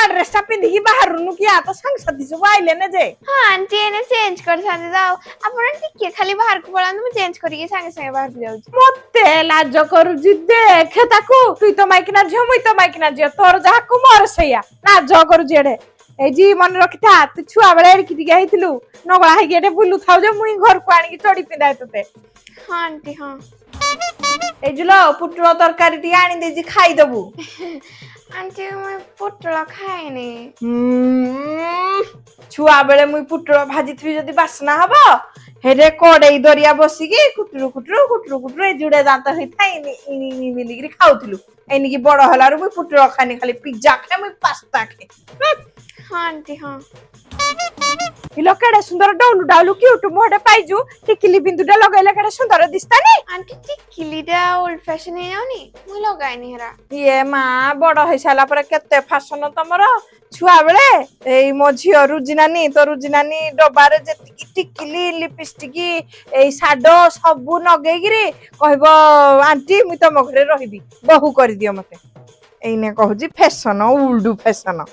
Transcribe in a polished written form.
dress टा पिंधिकी बाहरुनु किया तो संग साथी सब आइले ने जे हां आंटी एने चेंज कर साथे जाओ आपण टिके खाली बाहर को पळा मैं चेंज करिके संगे संगे बाहर को जाऊ मते लाज करू जी देखे ताकू तू तो माइकना झियो मुई तो माइकना झियो तोर जाकू मोर सैया लाज करू जेडे ए जी मन रखिथा तू छुआ बेले एडकी टिके आइथिलु नगळा हे गेटे बुलु थाउ जे मुई घर को आनी चोडी पिंदाय तते हां आंटी हां ए जुलो पुटलो तरकारी टी आनी दे जी खाई दबु आंटी मैं पुटला खाएनी छुआ बेले मुई पुटलो भाजी थी जदी बासना हबो हेरे कोडई दरिया बसिकी कुटरू कुटरू कुटरू कुटरू ए जुडे दांत होई थाई नी मिलिगिरी खाउथिलु एनी की बड़ हलारु मुई पुटलो खानी खाली पिज्जा खाए मुई पास्ता खाए हां आंटी हां इलो केडे सुंदर डाउलु डाउलु क्यूट मोडे पाइजु टिकली बिंदुडा लगाइले केडे सुंदर दिसतानी आंटी टिकलीडा ओल्ड फैशन हे जाउनी मु लगाइनी हेरा ये मां बड़ होई साला पर केते फैशन तमरो छुआ बेले एई मो झियो रुजिनानी तो रुजिनानी डबारे जेतिकी टिकली लिपस्टिक एई साडो सबु नगेगिरी कहबो आंटी मु तम घरे रहिबी बहु कर दियो मते एइने कहूजी फैशन ओल्ड फैशन